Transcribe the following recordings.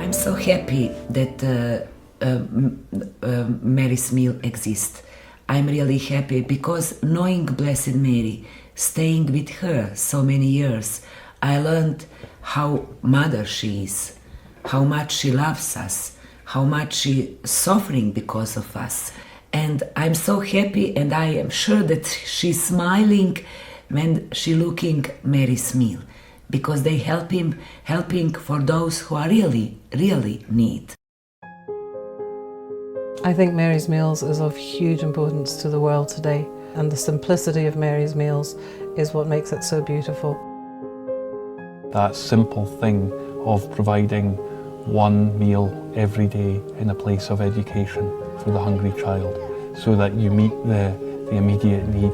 I'm so happy that Mary's Meal exists. I'm really happy because knowing Blessed Mary, staying with her so many years, I learned how mother she is, how much she loves us, how much she is suffering because of us. And I'm so happy, and I am sure that she's smiling when she looking Mary's Meal, because they helping for those who are really need. I think Mary's Meals is of huge importance to the world today, and the simplicity of Mary's Meals is what makes it so beautiful. That simple thing of providing one meal every day in a place of education for the hungry child, so that you meet the immediate need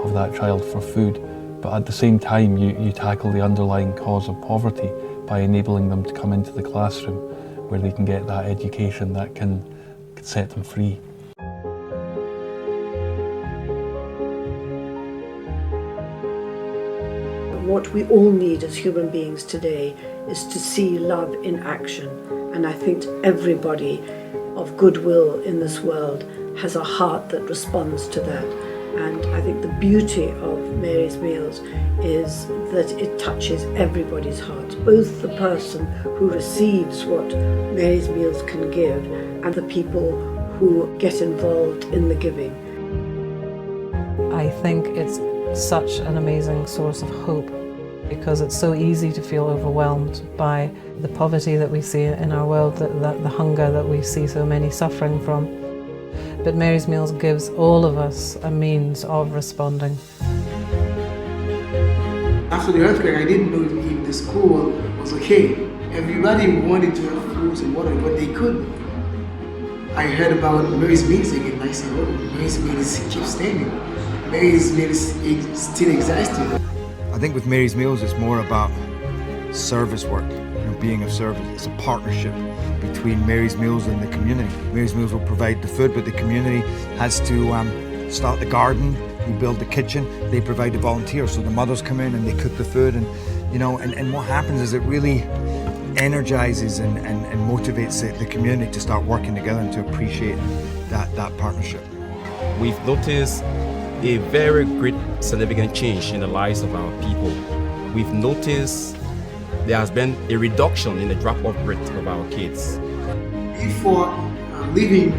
of that child for food, but at the same time you tackle the underlying cause of poverty by enabling them to come into the classroom where they can get that education that can set them free. What we all need as human beings today is to see love in action, and I think everybody of goodwill in this world has a heart that responds to that. And I think the beauty of Mary's Meals is that it touches everybody's heart, both the person who receives what Mary's Meals can give and the people who get involved in the giving. I think it's such an amazing source of hope, because it's so easy to feel overwhelmed by the poverty that we see in our world, the hunger that we see so many suffering from. But Mary's Meals gives all of us a means of responding. After the earthquake, I didn't know if the school was okay. Everybody wanted to have foods and water, but they couldn't. I heard about Mary's Meals again, and I said, oh, Mary's Meals keeps standing. Mary's Meals still existing. I think with Mary's Meals it's more about service work, being of service. It's a partnership between Mary's Meals and the community. Mary's Meals will provide the food, but the community has to start the garden, we build the kitchen, they provide the volunteers, so the mothers come in and they cook the food, and and what happens is it really energizes and motivates the community to start working together and to appreciate that partnership. We've noticed a very great significant change in the lives of our people. We've noticed there has been a reduction in the drop-off rate of our kids. Before leaving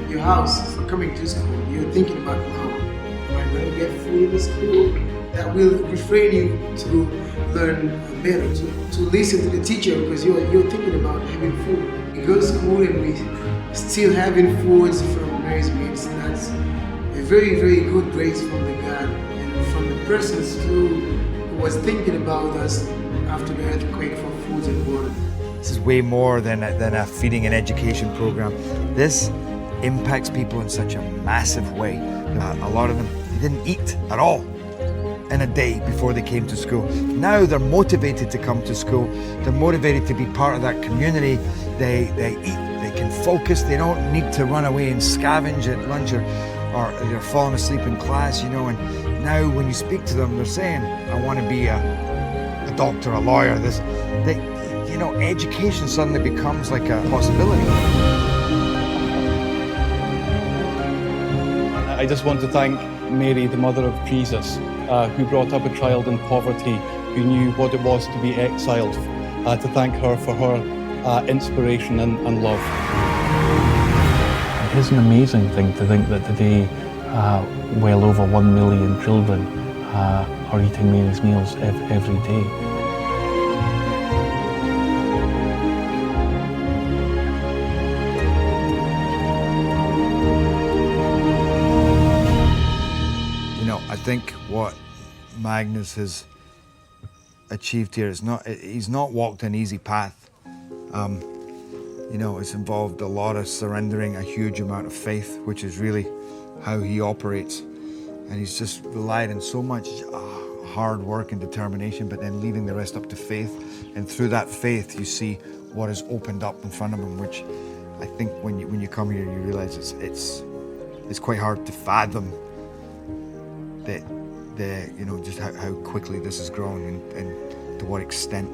your house for coming to school, you're thinking about, am I going to get food in the school? That will refrain you to learn better, to listen to the teacher, because you're thinking about having food. We go to school and we still having foods from Mary's Meals. That's a very, very good grace from the God and from the persons who was thinking about us after the earthquake for food and water. This is way more than a feeding and education program. This impacts people in such a massive way. A lot of them, they didn't eat at all in a day before they came to school. Now they're motivated to come to school. They're motivated to be part of that community. They eat, they can focus. They don't need to run away and scavenge at lunch or they're falling asleep in class, and now when you speak to them, they're saying, I want to be a doctor, a lawyer. Education suddenly becomes like a possibility. I just want to thank Mary, the mother of Jesus, who brought up a child in poverty, who knew what it was to be exiled, to thank her for her inspiration and love. It is an amazing thing to think that today well over 1 million children are eating Mary's Meals every day. I think what Magnus has achieved here is he's not walked an easy path. It's involved a lot of surrendering a huge amount of faith, which is really how he operates. And he's just relied on so much hard work and determination, but then leaving the rest up to faith. And through that faith, you see what is opened up in front of him, which I think when you come here, you realize it's quite hard to fathom just how quickly this has grown and to what extent.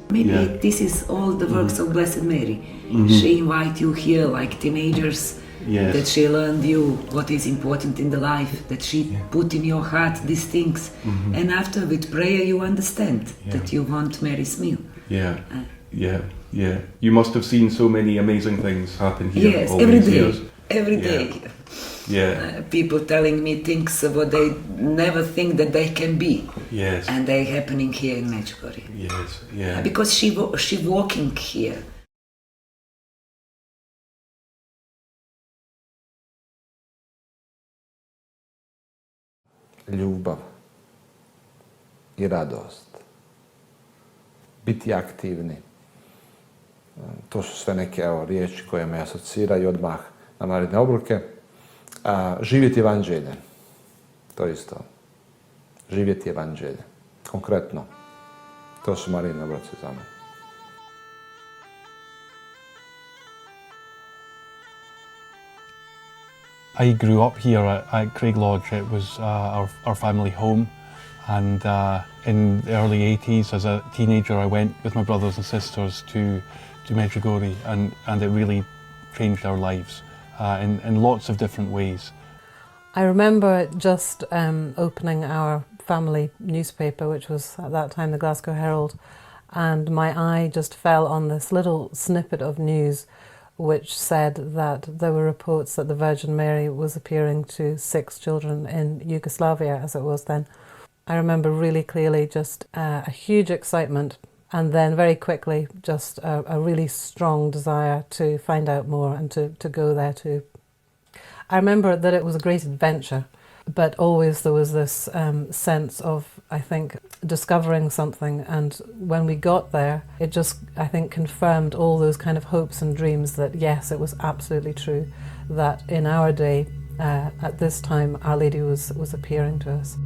Maybe Yeah. this is all the works of Blessed Mary. She invite you here like teenagers, Yes. that she learned you what is important in the life, that she put in your heart these things. And after with prayer you understand that you want Mary's meal. Yeah, yeah. You must have seen so many amazing things happen here Yes, all every these day. years. Every Yeah. day. Yeah, People telling me things what they never think that they can be. yes, And they happening here in Medjugorje. yes, yeah. Because she walking here. Ljubav i radost. Biti aktivni. To su sve neke riječi koje me asociraju odmah na naredne obroke. Živjeti evanđelje. To isto. Živjeti evanđelje. Konkretno. To su Marijine obroci za mene. I grew up here at Craig Lodge. It was our family home, and in the early 80s, as a teenager, I went with my brothers and sisters to Medjugorje, and it really changed our lives in lots of different ways. I remember just opening our family newspaper, which was at that time the Glasgow Herald, and my eye just fell on this little snippet of news which said that there were reports that the Virgin Mary was appearing to 6 children in Yugoslavia, as it was then. I remember really clearly just a huge excitement, and then very quickly just a really strong desire to find out more and to go there too. I remember that it was a great adventure, but always there was this sense of, I think, discovering something, and when we got there, it just, I think, confirmed all those kind of hopes and dreams that yes, it was absolutely true, that in our day, at this time, Our Lady was appearing to us.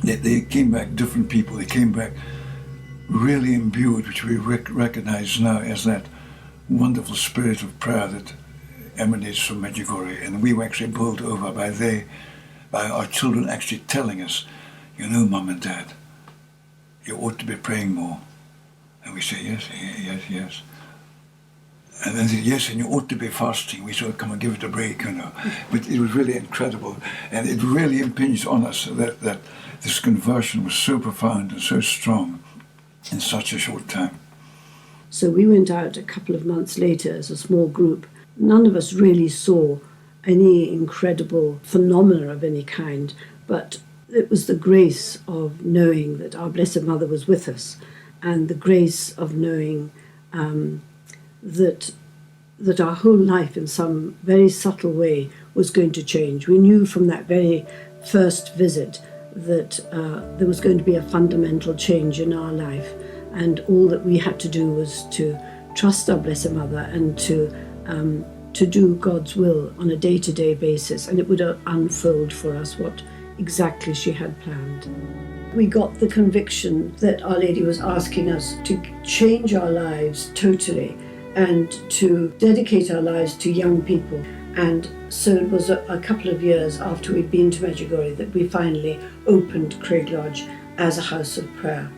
They came back different people. They came back really imbued, which we recognize now as that wonderful spirit of prayer that emanates from Medjugorje. And we were actually bowled over by our children actually telling us, you know, Mum and Dad, you ought to be praying more. And we say, yes, yes, yes. And then they said, yes, and you ought to be fasting. We sort of come and give it a break, you know. But it was really incredible. And it really impinged on us that this conversion was so profound and so strong in such a short time. So we went out a couple of months later as a small group. None of us really saw any incredible phenomena of any kind, but it was the grace of knowing that our Blessed Mother was with us, and the grace of knowing that our whole life in some very subtle way was going to change. We knew from that very first visit that there was going to be a fundamental change in our life, and all that we had to do was to trust our Blessed Mother and to do God's will on a day-to-day basis, and it would unfold for us what exactly she had planned. We got the conviction that Our Lady was asking us to change our lives totally and to dedicate our lives to young people. And so it was a couple of years after we'd been to Medjugorje that we finally opened Craig Lodge as a house of prayer.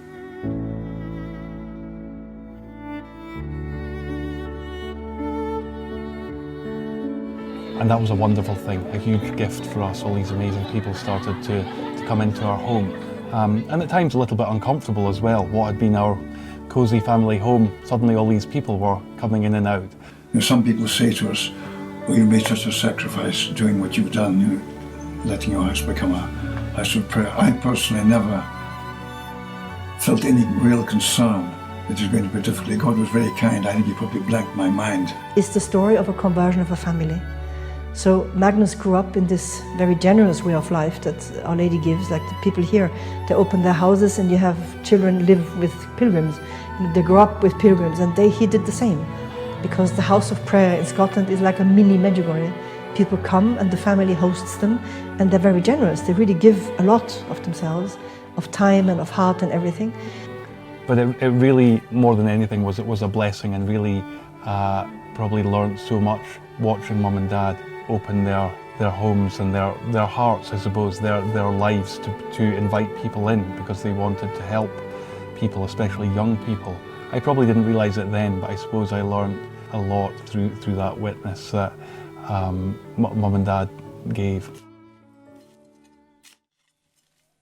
And that was a wonderful thing, a huge gift for us. All these amazing people started to come into our home. And at times a little bit uncomfortable as well. What had been our cosy family home, suddenly all these people were coming in and out. You know, some people say to us, oh, you made such a sacrifice doing what you've done, you know, letting your house become a house of prayer. I personally never felt any real concern that it was going to be difficult. God was very kind. I think he probably blanked my mind. It's the story of a conversion of a family. So Magnus grew up in this very generous way of life that Our Lady gives, like the people here. They open their houses and you have children live with pilgrims. They grow up with pilgrims, and he did the same. Because the house of prayer in Scotland is like a mini Medjugorje. People come and the family hosts them, and they're very generous. They really give a lot of themselves, of time and of heart and everything. But it really, more than anything, it was a blessing, and really probably learned so much watching Mum and Dad open their homes and their hearts, I suppose, their lives to invite people in because they wanted to help people, especially young people. I probably didn't realise it then, but I suppose I learned a lot through that witness that Mum and Dad gave.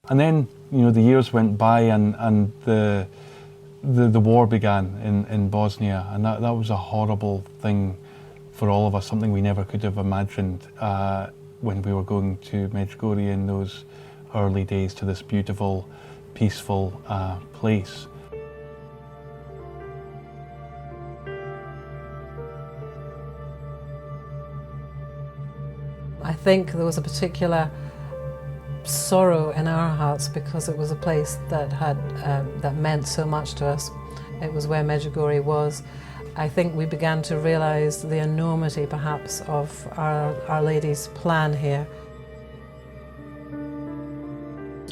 And then, the years went by and the war began in Bosnia, and that was a horrible thing for all of us, something we never could have imagined when we were going to Medjugorje in those early days, to this beautiful, peaceful place. I think there was a particular sorrow in our hearts because it was a place that that meant so much to us. It was where Medjugorje was. I think we began to realise the enormity, perhaps, of Our Lady's plan here.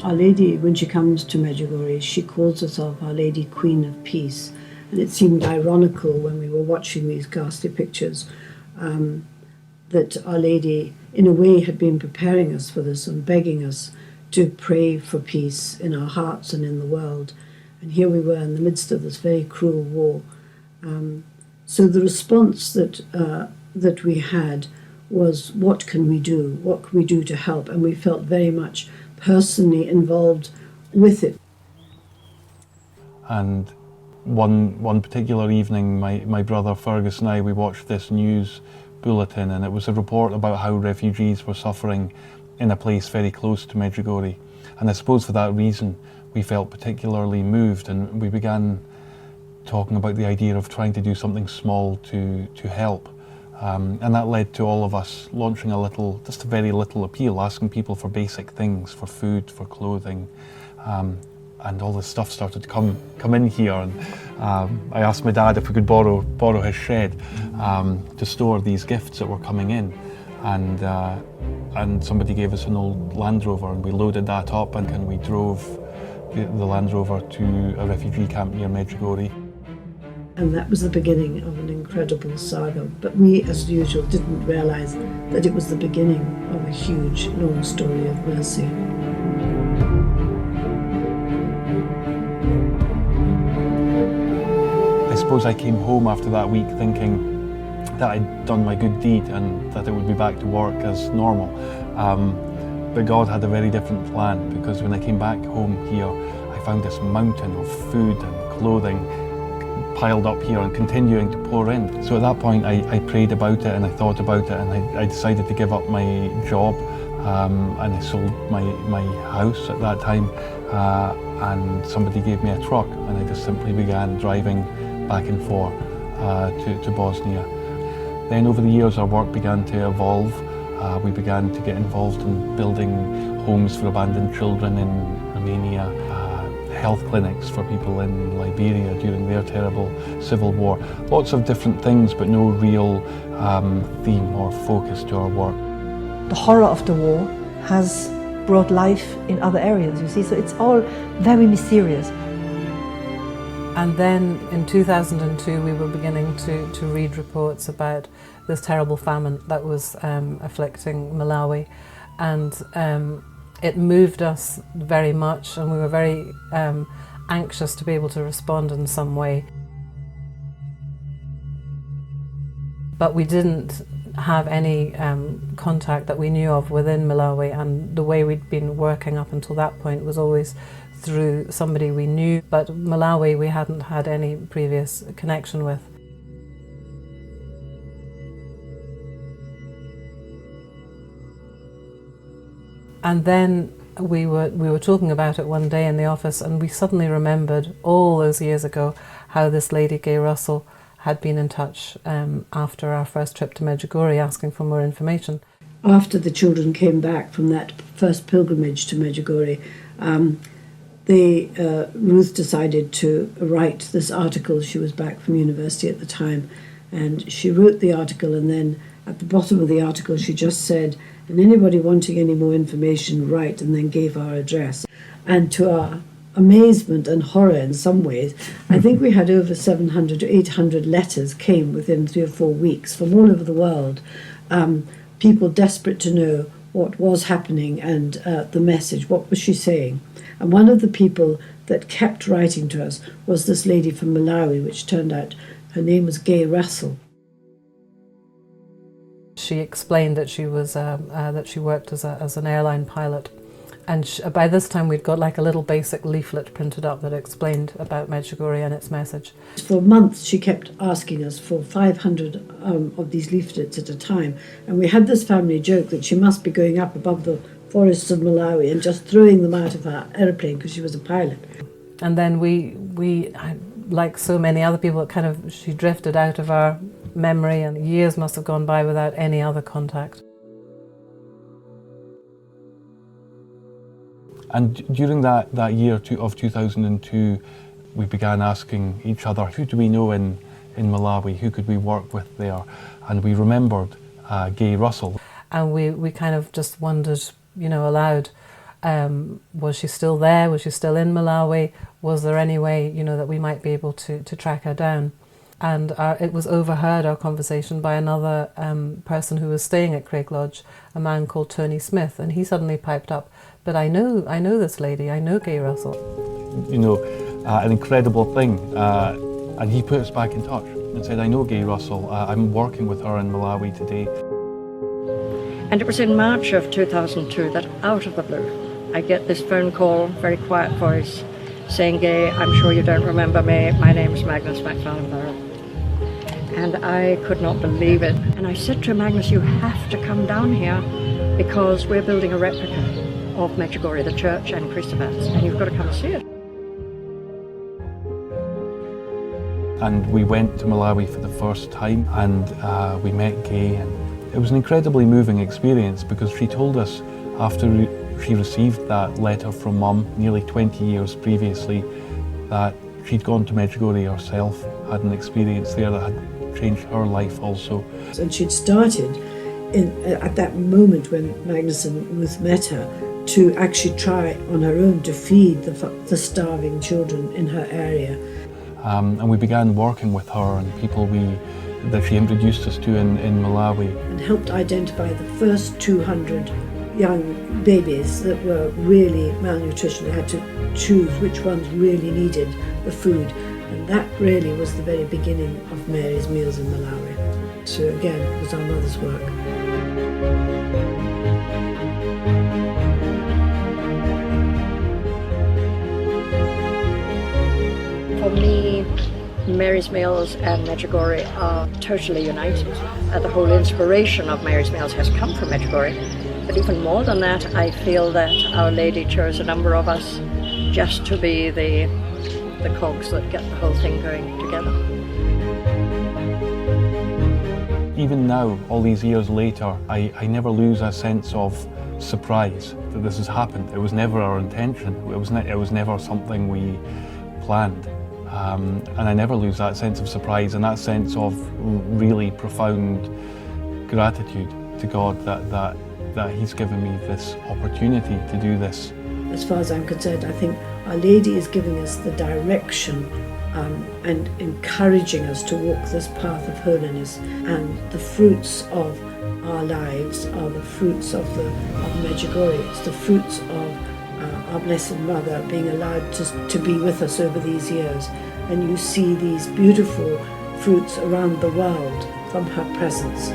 Our Lady, when she comes to Medjugorje, she calls herself Our Lady Queen of Peace. And it seemed ironical when we were watching these ghastly pictures that Our Lady, in a way, had been preparing us for this and begging us to pray for peace in our hearts and in the world. And here we were in the midst of this very cruel war. So the response that we had was, what can we do? What can we do to help? And we felt very much personally involved with it. And one particular evening, my brother Fergus and I, we watched this news bulletin, and it was a report about how refugees were suffering in a place very close to Medjugorje. And I suppose for that reason, we felt particularly moved, and we began talking about the idea of trying to do something small to help. And that led to all of us launching just a very little appeal, asking people for basic things, for food, for clothing. And all this stuff started to come in here. And I asked my dad if we could borrow his shed to store these gifts that were coming in. And somebody gave us an old Land Rover, and we loaded that up and we drove the Land Rover to a refugee camp near Medjugorje. And that was the beginning of an incredible saga. But we, as usual, didn't realise that it was the beginning of a huge, long story of mercy. I suppose I came home after that week thinking that I'd done my good deed and that it would be back to work as normal. But God had a very different plan, because when I came back home here, I found this mountain of food and clothing piled up here and continuing to pour in. So at that point I prayed about it and I thought about it, and I decided to give up my job, and I sold my house at that time, and somebody gave me a truck, and I just simply began driving back and forth to Bosnia. Then over the years our work began to evolve. We began to get involved in building homes for abandoned children in Romania, health clinics for people in Liberia during their terrible civil war. Lots of different things, but no real theme or focus to our work. The horror of the war has brought life in other areas, you see, so it's all very mysterious. And then in 2002 we were beginning to read reports about this terrible famine that was afflicting Malawi, and it moved us very much, and we were very anxious to be able to respond in some way. But we didn't have any contact that we knew of within Malawi, and the way we'd been working up until that point was always through somebody we knew, but Malawi we hadn't had any previous connection with. And then we were talking about it one day in the office, and we suddenly remembered all those years ago how this lady, Gay Russell, had been in touch after our first trip to Medjugorje asking for more information. After the children came back from that first pilgrimage to Medjugorje, Ruth decided to write this article. She was back from university at the time, and she wrote the article, and then at the bottom of the article she just said, and anybody wanting any more information, write, and then gave our address. And to our amazement and horror in some ways, I think we had over 700 to 800 letters came within 3 or 4 weeks from all over the world, people desperate to know what was happening and the message, what was she saying. And one of the people that kept writing to us was this lady from Malawi, which turned out her name was Gay Russell. She explained that she was that she worked as an airline pilot, and by this time we'd got like a little basic leaflet printed up that explained about Medjugorje and its message. For months she kept asking us for 500 of these leaflets at a time, and we had this family joke that she must be going up above the forests of Malawi and just throwing them out of her aeroplane because she was a pilot. And then we like so many other people, she drifted out of our memory, and years must have gone by without any other contact. And during that year of 2002, we began asking each other, who do we know in Malawi, who could we work with there? And we remembered Gay Russell. And we kind of just wondered, aloud, was she still there? Was she still in Malawi? Was there any way, that we might be able to track her down? And it was overheard, our conversation, by another person who was staying at Craig Lodge, a man called Tony Smith, and he suddenly piped up, but I know this lady, I know Gay Russell. An incredible thing, and he put us back in touch and said, I know Gay Russell, I'm working with her in Malawi today. And it was in March of 2002 that, out of the blue, I get this phone call, very quiet voice, saying, Gay, I'm sure you don't remember me, my name's Magnus MacFarlane. And I could not believe it. And I said to Magnus, you have to come down here because we're building a replica of Medjugorje, the church and Christabats, and you've got to come and see it. And we went to Malawi for the first time, and we met Gay, and it was an incredibly moving experience because she told us after she received that letter from Mum nearly 20 years previously that she'd gone to Medjugorje herself, had an experience there that had changed her life also. And she'd started at that moment when Magnus and Ruth met her to actually try on her own to feed the starving children in her area. And we began working with her and people that she introduced us to in Malawi. And helped identify the first 200 young babies that were really malnutrition. They had to choose which ones really needed the food. And that really was the very beginning of Mary's Meals in Malawi. So again, it was our mother's work. For me, Mary's Meals and Medjugorje are totally united. The whole inspiration of Mary's Meals has come from Medjugorje. But even more than that, I feel that Our Lady chose a number of us just to be the cogs that get the whole thing going together. Even now, all these years later, I never lose a sense of surprise that this has happened. It was never our intention. It was never something we planned. And I never lose that sense of surprise and that sense of really profound gratitude to God that He's given me this opportunity to do this. As far as I'm concerned, I think Our Lady is giving us the direction and encouraging us to walk this path of holiness, and the fruits of our lives are the fruits of Medjugorje. It's the fruits of our Blessed Mother being allowed to be with us over these years, and you see these beautiful fruits around the world from her presence.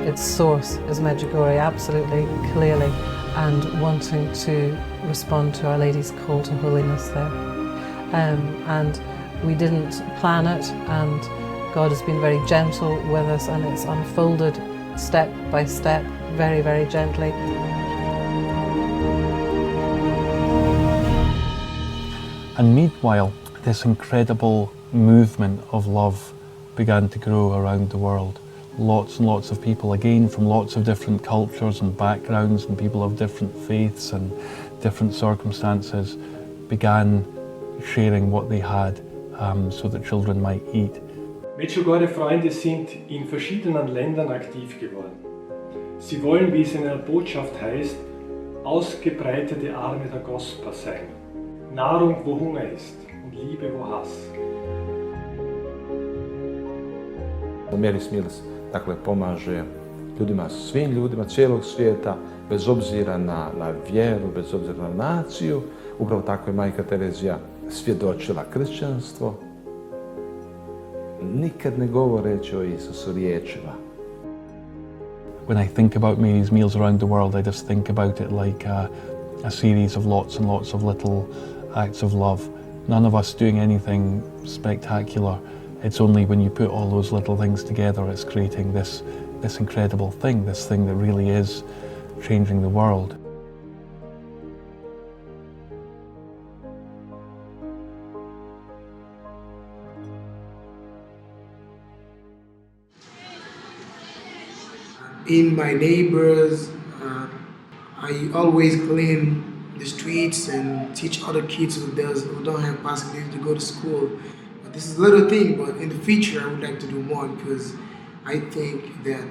Its source is Medjugorje, absolutely, clearly, and wanting to respond to Our Lady's call to holiness there. And we didn't plan it, and God has been very gentle with us, and it's unfolded step by step, very, very gently. And meanwhile, this incredible movement of love began to grow around the world. Lots and lots of people, again from lots of different cultures and backgrounds, and people of different faiths and different circumstances, began sharing what they had so that children might eat. Medjugorje-Freunde sind in verschiedenen Ländern aktiv geworden. Sie wollen, wie es in einer Botschaft heißt, ausgebreitete Arme der Gospa sein. Nahrung, wo Hunger ist, und Liebe, wo Hass. Mary's Meals, dakle, pomaže ljudima, svim ljudima cijelog svijeta, bez obzira na vjeru, bez obzira na naciju. Upravo tako je Majka Terezija svjedočila kršćanstvo, nikad ne govoreći o Isusu riječima. When I think about Mary's meals around the world, I just think about it like a series of lots and lots of little acts of love. None of us doing anything spectacular. It's only when you put all those little things together, it's creating this incredible thing, this thing that really is changing the world. In my neighbors, I always clean the streets and teach other kids who don't have possibility to go to school. But this is a little thing, but in the future I would like to do more, because I think that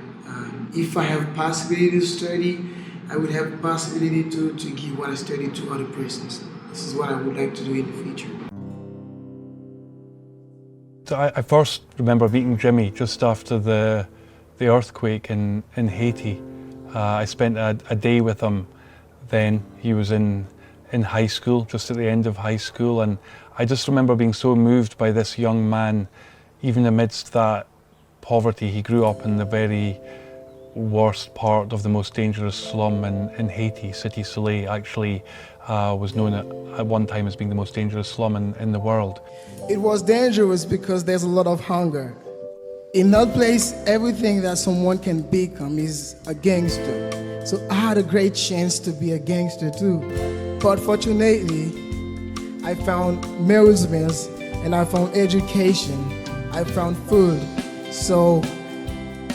if I have possibility to study, I would have possibility to give what I study to other persons. This is what I would like to do in the future. So I first remember meeting Jimmy just after the earthquake in Haiti. I spent a day with him then. He was in high school, just at the end of high school, and I just remember being so moved by this young man, even amidst that poverty. He grew up in the very worst part of the most dangerous slum in Haiti. Cité Soleil actually was known at one time as being the most dangerous slum in the world. It was dangerous because there's a lot of hunger. In that place, everything that someone can become is a gangster. So I had a great chance to be a gangster too. But fortunately, I found Mary's meals, and I found education, I found food. So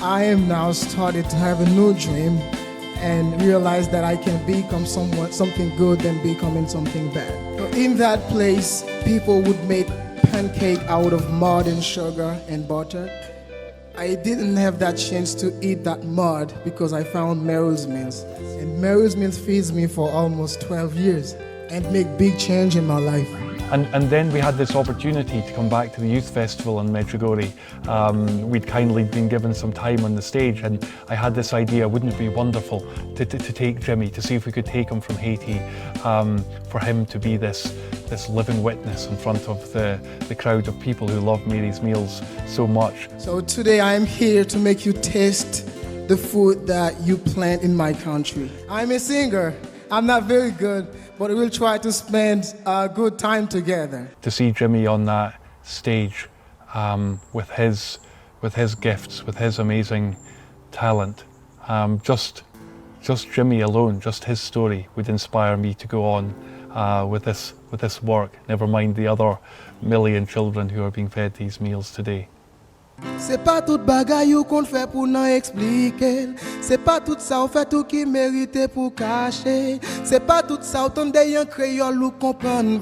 I am now started to have a new dream and realize that I can become something good than becoming something bad. In that place, people would make pancake out of mud and sugar and butter. I didn't have that chance to eat that mud because I found Mary's Meals. And Mary's Meals feeds me for almost 12 years and make big change in my life. And then we had this opportunity to come back to the youth festival in Medjugorje. We'd kindly been given some time on the stage, and I had this idea, wouldn't it be wonderful to take Jimmy, to see if we could take him from Haiti, for him to be this living witness in front of the crowd of people who love Mary's Meals so much. So today I am here to make you taste the food that you plant in my country. I'm a singer. I'm not very good, but we'll try to spend a good time together. To see Jimmy on that stage with his gifts, with his amazing talent, just Jimmy alone, just his story would inspire me to go on with this work, never mind the other million children who are being fed these meals today. C'est pas tout bagay ou qu'on fait pour n'en expliquer. C'est pas tout ça ou fait tout qui mérite pour cacher. C'est pas tout ça ou ton yon créole ou comprendre.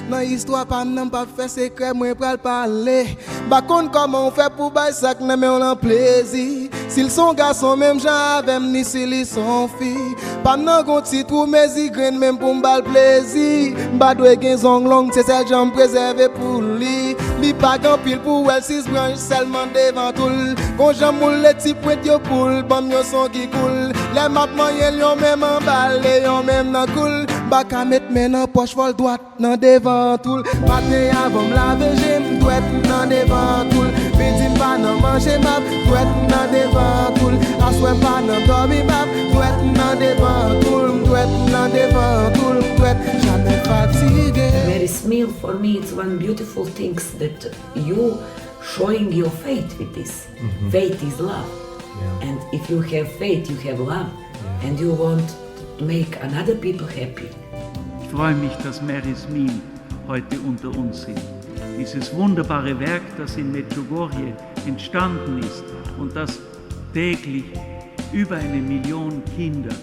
Dans histoire pas n'en pas fait secret moi pral parler. Ba kon comment on fait pour bay sak nan mais on en plaisir. S'ils sont garçons même gens avec ni s'ils sont filles. Pas nan gon titre ou mes igren même pour m'bal plaisir. Ba doit gen zong long c'est celle j'en préserver pour lui. Li pas grand pile pour elle six branches seulement devant tout. Quand j'amoule les petits points yo poule, bam yo son qui coule. Les map moyen yon même en balle, yon même nan coule. Ba ka met men nan poche vol droite nan devant tout. Matin avant m'laver j'aime douette nan devant tout. Midi pas nan manger map, douette nan devant tout. Assoir pas nan dormir map, douette nan devant tout. Douette nan devant tout, douette jamais fatigué. Mary's meal for me it's one beautiful thing that you showing your faith with this. Mm-hmm. Faith is love. Yeah. And if you have faith, you have love. Yeah. And you want to make another people happy. Ich freue mich, dass Mary's Meal heute unter uns sind. Dieses wunderbare Werk, das in Medjugorje entstanden ist und das täglich über 1 Million Kinder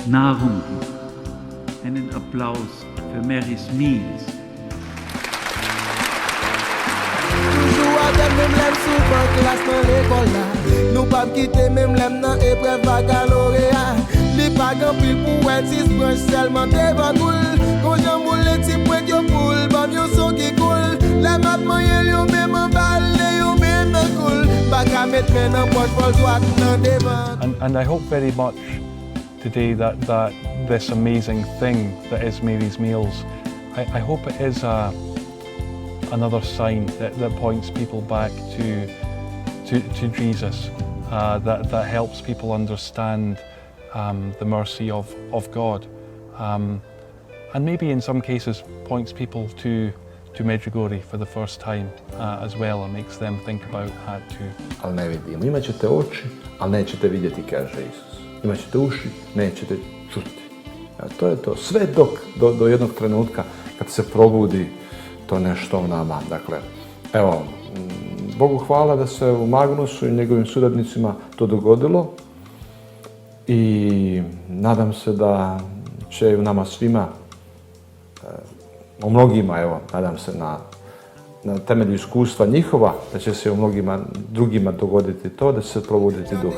Nahrung gibt. Einen Applaus für Mary's Meals. Même l'aime souvent classe dans l'école là. Nous pas quitter même l'aime dans épreuve baccalauréat. Li pas grand pile pour être 6 branches seulement devant coule. Quand j'amoule les petits points yo poule, bam yo son qui coule. Les mat moyen yo même en balle, yo même And I hope very much today that this amazing thing that is Mary's Meals, I hope it is another sign that points people back to Jesus, that helps people understand the mercy of God, and maybe in some cases points people to Medjugorje for the first time as well, and makes them think about that too. Ali ne vidimo. Imaćete oči, ali nećete vidjeti, kaže Isus. Imaćete uši, nećete čuti. To je to. Sve do jednog trenutka kad se probudi to nešto u nama. Dakle, evo, Bogu hvala da se u Magnusu i njegovim suradnicima to dogodilo i nadam se da će u nama svima, u mnogima, evo, nadam se na temelju iskustva njihova, da će se u mnogima drugima dogoditi to, da će se probuditi duh.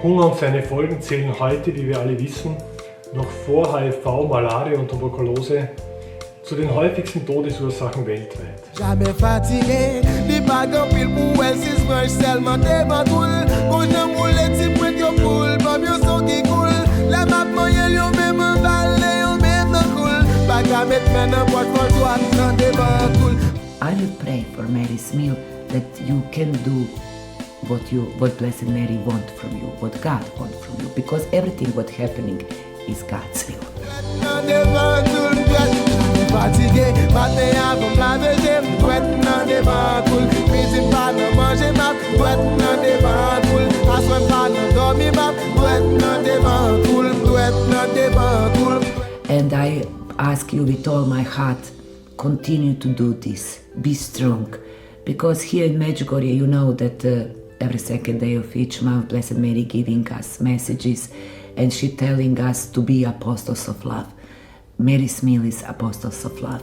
Hunger und seine Folgen zählen heute, wie wir alle wissen, noch vor HIV, Malaria und Tuberkulose zu den häufigsten Todesursachen weltweit. Jamais fatigué, les bagues pile pour elle, si je seulement devant tout. Quand je moule, tu prends ton poule, pas mieux son qui coule. La map moyenne, yon même un balai, yon même un coule. Bague à mettre maintenant, boîte pour toi, non devant tout. I will pray for Mary's meal that you can do what Blessed Mary want from you, what God want from you, because everything what happening is God's will. Fatigué, matin avant la veille, m'douette nan devant cool. Midi pas nan manger map, m'douette nan devant cool. Assoin pas nan dormir map, m'douette nan devant cool, m'douette nan devant cool. And I ask you with all my heart, continue to do this, be strong, because here in Medjugorje you know that every second day of each month Blessed Mary giving us messages and she telling us to be apostles of love. Mary's meal is apostles of love.